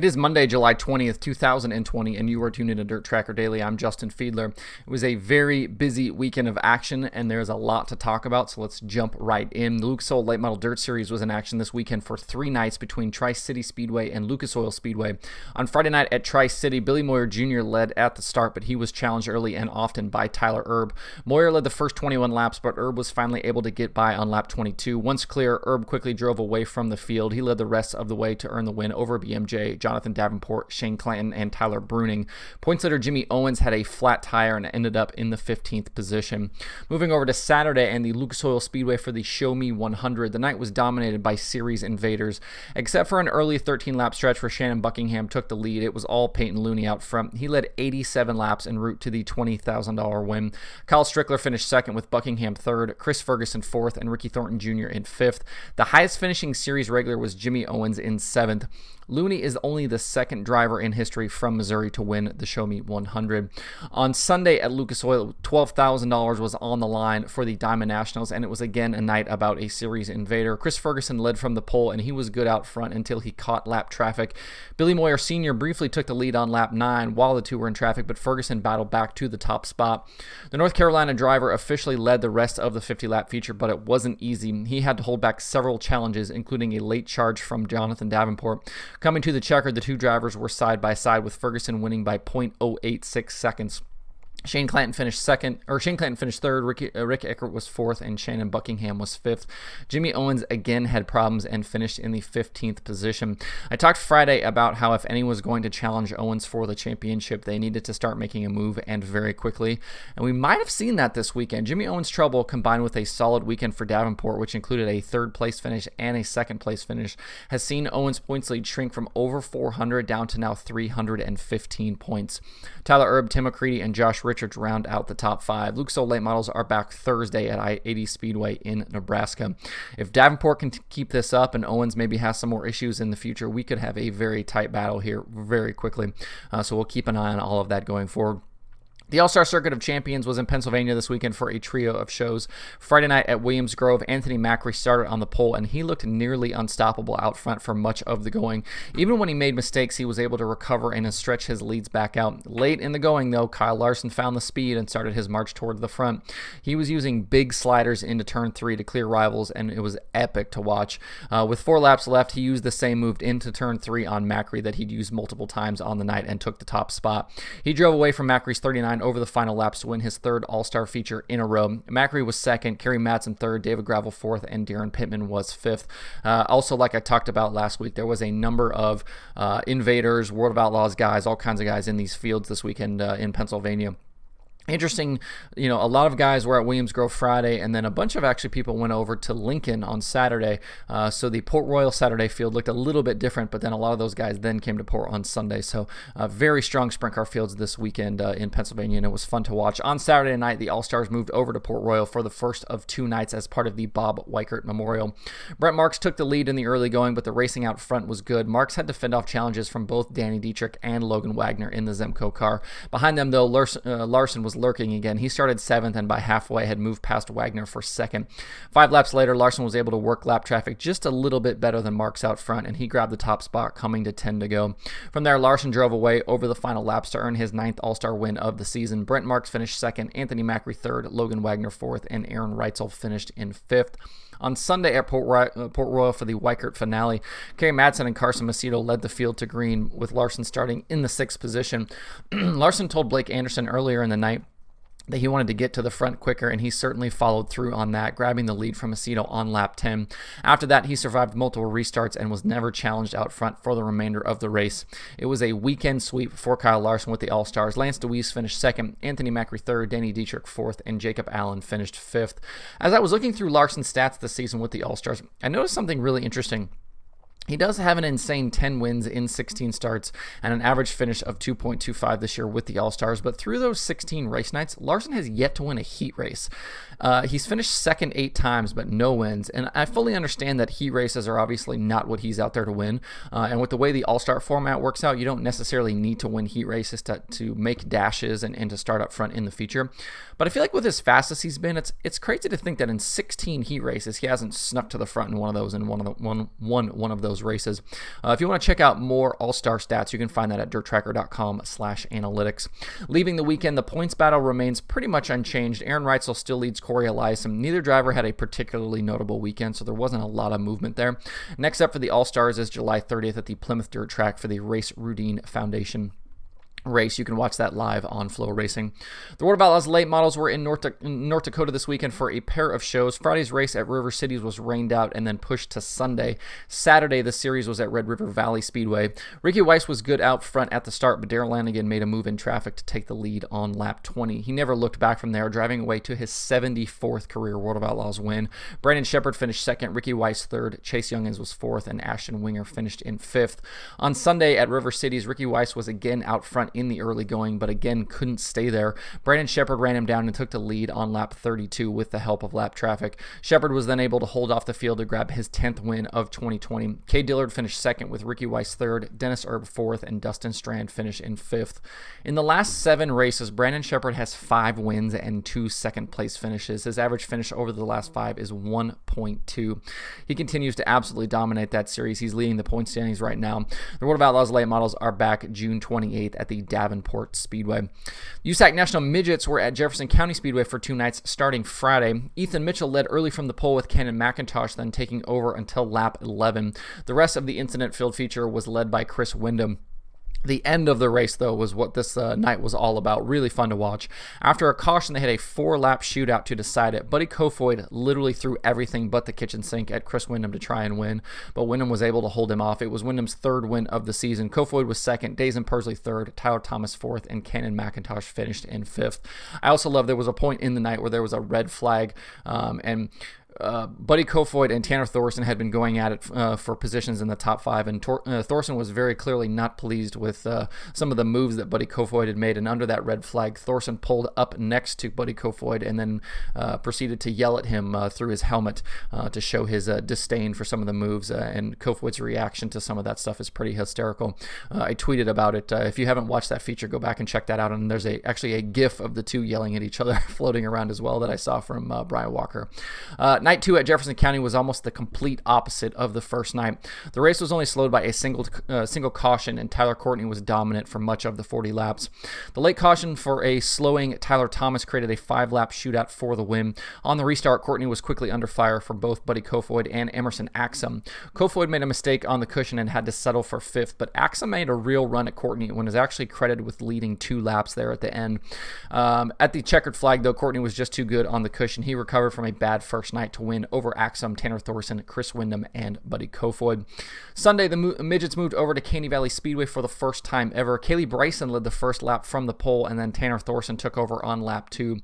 It is Monday, July 20th, 2020, and you are tuned into DIRTRACKR Daily. I'm Justin Fiedler. It was a very busy weekend of action, and there's a lot to talk about, so let's jump right in. The Lucas Oil Late Model Dirt Series was in action this weekend for 3 nights between Tri-City Speedway and Lucas Oil Speedway. On Friday night at Tri-City, Billy Moyer Jr. led at the start, but he was challenged early and often by Tyler Erb. Moyer led the first 21 laps, but Erb was finally able to get by on lap 22. Once clear, Erb quickly drove away from the field. He led the rest of the way to earn the win over BMJ, Jonathan Davenport, Shane Clanton, and Tyler Bruning. Points leader Jimmy Owens had a flat tire and ended up in the 15th position. Moving over to Saturday and the Lucas Oil Speedway for the Show Me 100, the night was dominated by series invaders. Except for an early 13-lap stretch where Shannon Buckingham took the lead, it was all Peyton Looney out front. He led 87 laps en route to the $20,000 win. Kyle Strickler finished second with Buckingham third, Chris Ferguson fourth, and Ricky Thornton Jr. in fifth. The highest finishing series regular was Jimmy Owens in seventh. Looney is only the second driver in history from Missouri to win the Show Me 100. On Sunday at Lucas Oil, $12,000 was on the line for the Diamond Nationals, and it was again a night about a series invader. Chris Ferguson led from the pole, and he was good out front until he caught lap traffic. Billy Moyer Sr. briefly took the lead on lap 9 while the two were in traffic, but Ferguson battled back to the top spot. The North Carolina driver officially led the rest of the 50-lap feature, but it wasn't easy. He had to hold back several challenges, including a late charge from Jonathan Davenport. Coming to the checker, the two drivers were side by side, with Ferguson winning by 0.086 seconds. Shane Clanton finished third, Rick Eckert was fourth, and Shannon Buckingham was fifth. Jimmy Owens again had problems and finished in the 15th position. I talked Friday about how if anyone was going to challenge Owens for the championship, they needed to start making a move, and very quickly. And we might have seen that this weekend. Jimmy Owens' trouble, combined with a solid weekend for Davenport, which included a third-place finish and a second-place finish, has seen Owens' points lead shrink from over 400 down to now 315 points. Tyler Erb, Tim McCready, and Josh Richards round out the top 5. Lucas Oil Late Models are back Thursday at I-80 Speedway in Nebraska. If Davenport can keep this up and Owens maybe has some more issues in the future, we could have a very tight battle here very quickly. So we'll keep an eye on all of that going forward. The All-Star Circuit of Champions was in Pennsylvania this weekend for a trio of shows. Friday night at Williams Grove, Anthony Macri started on the pole, and he looked nearly unstoppable out front for much of the going. Even when he made mistakes, he was able to recover and stretch his leads back out. Late in the going, though, Kyle Larson found the speed and started his march toward the front. He was using big sliders into Turn 3 to clear rivals, and it was epic to watch. With 4 laps left, he used the same move into Turn 3 on Macri that he'd used multiple times on the night and took the top spot. He drove away from Macri's 39 over the final laps to win his third All-Star feature in a row. Macri was second, Kerry Madsen third, David Gravel fourth, and Darren Pittman was fifth. Also, like I talked about last week, there was a number of invaders, World of Outlaws guys, all kinds of guys in these fields this weekend in Pennsylvania. Interesting, a lot of guys were at Williams Grove Friday, and then a bunch of actually people went over to Lincoln on Saturday. So the Port Royal Saturday field looked a little bit different, but then a lot of those guys then came to Port on Sunday. So very strong sprint car fields this weekend in Pennsylvania, and it was fun to watch. On Saturday night, the All-Stars moved over to Port Royal for the first of 2 nights as part of the Bob Weichert Memorial. Brent Marks took the lead in the early going, but the racing out front was good. Marks had to fend off challenges from both Danny Dietrich and Logan Wagner in the Zemco car. Behind them, though, Larson was lurking again. He started 7th and by halfway had moved past Wagner for 2nd. 5 laps later, Larson was able to work lap traffic just a little bit better than Marks out front, and he grabbed the top spot coming to 10 to go. From there, Larson drove away over the final laps to earn his 9th All-Star win of the season. Brent Marks finished 2nd, Anthony Macri 3rd, Logan Wagner 4th, and Aaron Reitzel finished in 5th. On Sunday at Port Royal for the Weichert finale, Kerry Madsen and Carson Macedo led the field to green, with Larson starting in the 6th position. Larson told Blake Anderson earlier in the night that he wanted to get to the front quicker, and he certainly followed through on that, grabbing the lead from Macedo on lap 10. After that, he survived multiple restarts and was never challenged out front for the remainder of the race. It was a weekend sweep for Kyle Larson with the All-Stars. Lance DeWeese finished 2nd, Anthony Macri 3rd, Danny Dietrich 4th, and Jacob Allen finished 5th. As I was looking through Larson's stats this season with the All-Stars, I noticed something really interesting. He does have an insane 10 wins in 16 starts and an average finish of 2.25 this year with the All-Stars, but through those 16 race nights, Larson has yet to win a heat race. He's finished second 8 times, but no wins, and I fully understand that heat races are obviously not what he's out there to win, and with the way the All-Star format works out, you don't necessarily need to win heat races to make dashes and to start up front in the feature. But I feel like with as fast as he's been, it's crazy to think that in 16 heat races, he hasn't snuck to the front in one of those those races. If you want to check out more All-Star stats, you can find that at DIRTRACKR.com/analytics. Leaving the weekend, the points battle remains pretty much unchanged. Aaron Reitzel still leads Corey Eliason. Neither driver had a particularly notable weekend, so there wasn't a lot of movement there. Next up for the All-Stars is July 30th at the Plymouth Dirt Track for the Race Rudine Foundation race. You can watch that live on Flow Racing. The World of Outlaws late models were in North Dakota this weekend for a pair of shows. Friday's race at River Cities was rained out and then pushed to Sunday. Saturday, the series was at Red River Valley Speedway. Ricky Weiss was good out front at the start, but Darrell Lanigan made a move in traffic to take the lead on lap 20. He never looked back from there, driving away to his 74th career World of Outlaws win. Brandon Shepard finished second, Ricky Weiss third, Chase Youngins was fourth, and Ashton Winger finished in fifth. On Sunday at River Cities, Ricky Weiss was again out front in the early going, but again couldn't stay there. Brandon Shepard ran him down and took the lead on lap 32 with the help of lap traffic. Shepard was then able to hold off the field to grab his 10th win of 2020. Kay Dillard finished second with Ricky Weiss third, Dennis Erb fourth, and Dustin Strand finished in fifth. In the last 7 races, Brandon Shepard has 5 wins and 2 second place finishes. His average finish over the last 5 is 1.2. He continues to absolutely dominate that series. He's leading the point standings right now. The World of Outlaws late models are back June 28th at the Davenport Speedway. USAC National Midgets were at Jefferson County Speedway for 2 nights starting Friday. Ethan Mitchell led early from the pole with Cannon McIntosh, then taking over until lap 11. The rest of the incident-filled feature was led by Chris Wyndham. The end of the race, though, was what this night was all about. Really fun to watch. After a caution, they had a 4-lap shootout to decide it. Buddy Kofoid literally threw everything but the kitchen sink at Chris Wyndham to try and win, but Wyndham was able to hold him off. It was Wyndham's 3rd win of the season. Kofoid was second, Dazen Pursley third, Tyler Thomas fourth, and Cannon McIntosh finished in 5th. I also love there was a point in the night where there was a red flag, and Buddy Kofoid and Tanner Thorson had been going at it for positions in the top 5, and Thorson was very clearly not pleased with some of the moves that Buddy Kofoid had made, and under that red flag, Thorson pulled up next to Buddy Kofoid and then proceeded to yell at him through his helmet to show his disdain for some of the moves, and Kofoid's reaction to some of that stuff is pretty hysterical. I tweeted about it. If you haven't watched that feature, go back and check that out, and there's actually a GIF of the two yelling at each other floating around as well that I saw from Brian Walker. Night 2 at Jefferson County was almost the complete opposite of the first night. The race was only slowed by a single caution, and Tyler Courtney was dominant for much of the 40 laps. The late caution for a slowing Tyler Thomas created a 5-lap shootout for the win. On the restart, Courtney was quickly under fire from both Buddy Kofoid and Emerson Axum. Kofoid made a mistake on the cushion and had to settle for 5th, but Axum made a real run at Courtney and was actually credited with leading 2 laps there at the end. At the checkered flag, though, Courtney was just too good on the cushion. He recovered from a bad first night to win over Axum, Tanner Thorson, Chris Wyndham, and Buddy Kofoid. Sunday, the Midgets moved over to Caney Valley Speedway for the first time ever. Kaylee Bryson led the first lap from the pole, and then Tanner Thorson took over on lap 2.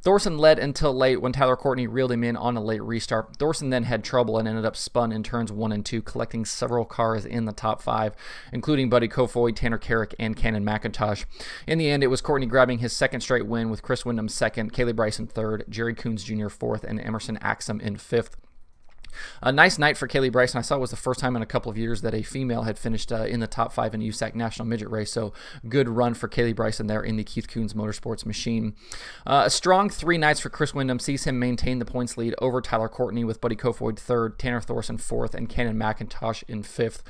Thorson led until late when Tyler Courtney reeled him in on a late restart. Thorson then had trouble and ended up spun in turns 1 and 2, collecting several cars in the top 5, including Buddy Kofoid, Tanner Carrick, and Cannon McIntosh. In the end, it was Courtney grabbing his 2nd straight win with Chris Wyndham 2nd, Kaylee Bryson 3rd, Jerry Coons Jr. 4th, and Emerson Axum in 5th. A nice night for Kaylee Bryson. I saw it was the first time in a couple of years that a female had finished in the top 5 in USAC National Midget Race, so good run for Kaylee Bryson there in the Keith Coons Motorsports machine. A strong 3 nights for Chris Wyndham sees him maintain the points lead over Tyler Courtney with Buddy Kofoid 3rd, Tanner Thorson 4th, and Cannon McIntosh in 5th.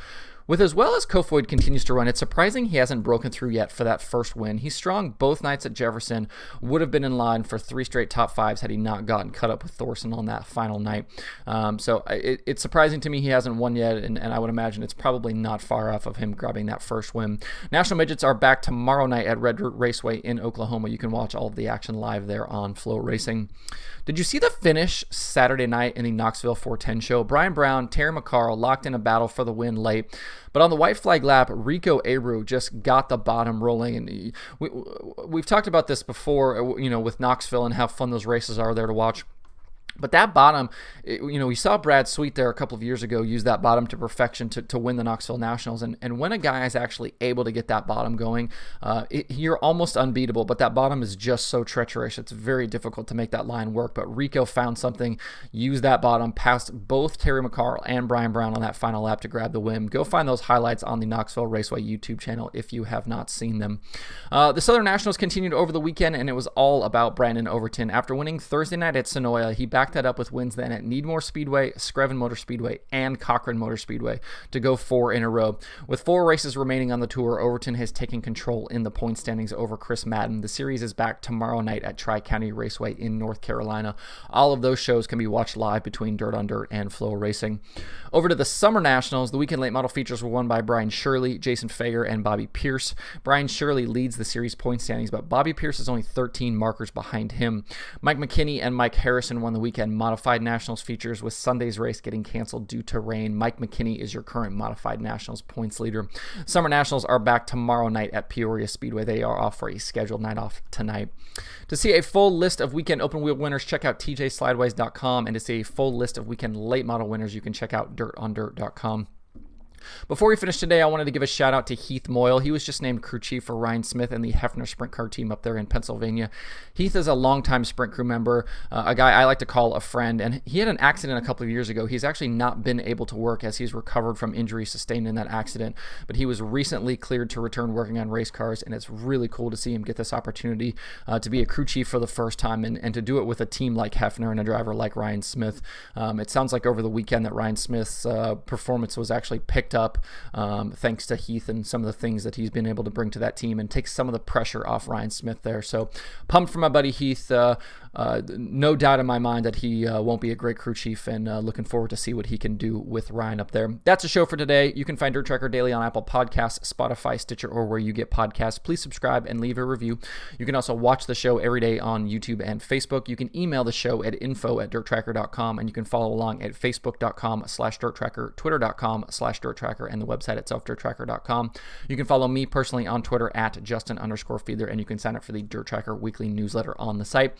With as well as Kofoid continues to run, it's surprising he hasn't broken through yet for that first win. He's strong both nights at Jefferson, would have been in line for 3 straight top 5s had he not gotten cut up with Thorson on that final night. So it's surprising to me he hasn't won yet, and I would imagine it's probably not far off of him grabbing that first win. National Midgets are back tomorrow night at Red Dirt Raceway in Oklahoma. You can watch all of the action live there on Flow Racing. Did you see the finish Saturday night in the Knoxville 410 show? Brian Brown, Terry McCarl locked in a battle for the win late, but on the white flag lap, Rico Abreu just got the bottom rolling. And we've talked about this before, with Knoxville and how fun those races are there to watch. But that bottom, we saw Brad Sweet there a couple of years ago use that bottom to perfection to win the Knoxville Nationals. And when a guy is actually able to get that bottom going, you're almost unbeatable. But that bottom is just so treacherous. It's very difficult to make that line work. But Rico found something, used that bottom, passed both Terry McCarl and Brian Brown on that final lap to grab the win. Go find those highlights on the Knoxville Raceway YouTube channel if you have not seen them. The Southern Nationals continued over the weekend, and it was all about Brandon Overton. After winning Thursday night at Sonoya, he backed back that up with wins then at Needmore Speedway, Screven Motor Speedway, and Cochrane Motor Speedway to go 4 in a row. With 4 races remaining on the tour, Overton has taken control in the point standings over Chris Madden. The series is back tomorrow night at Tri-County Raceway in North Carolina. All of those shows can be watched live between Dirt on Dirt and Flow Racing. Over to the Summer Nationals, the weekend late model features were won by Brian Shirley, Jason Fager, and Bobby Pierce. Brian Shirley leads the series point standings, but Bobby Pierce is only 13 markers behind him. Mike McKinney and Mike Harrison won the weekend modified Nationals features, with Sunday's race getting canceled due to rain. Mike McKinney is your current modified Nationals points leader. Summer Nationals are back tomorrow night at Peoria Speedway. They are off for a scheduled night off tonight. To see a full list of weekend open wheel winners, check out tjslideways.com, and to see a full list of weekend late model winners, you can check out dirtondirt.com. Before we finish today, I wanted to give a shout out to Heath Moyle. He was just named crew chief for Ryan Smith and the Hefner Sprint Car team up there in Pennsylvania. Heath is a longtime Sprint crew member, a guy I like to call a friend, and he had an accident a couple of years ago. He's actually not been able to work as he's recovered from injuries sustained in that accident, but he was recently cleared to return working on race cars, and it's really cool to see him get this opportunity to be a crew chief for the first time and to do it with a team like Hefner and a driver like Ryan Smith. It sounds like over the weekend that Ryan Smith's performance was actually picked up thanks to Heath and some of the things that he's been able to bring to that team and take some of the pressure off Ryan Smith there. So pumped for my buddy Heath. No doubt in my mind that he won't be a great crew chief, and looking forward to see what he can do with Ryan up there. That's a show for today. You can find Dirt Tracker Daily on Apple Podcasts, Spotify, Stitcher, or where you get podcasts. Please subscribe and leave a review. You can also watch the show every day on YouTube and Facebook. You can email the show at info@dirttracker.com, and you can follow along at facebook.com/dirttracker, twitter.com/dirttracker, and the website itself, dirttracker.com. You can follow me personally on Twitter at Justin_Fiedler, and you can sign up for the Dirt Tracker weekly newsletter on the site.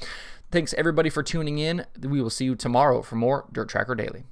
Thanks everybody for tuning in. We will see you tomorrow for more Dirt Tracker Daily.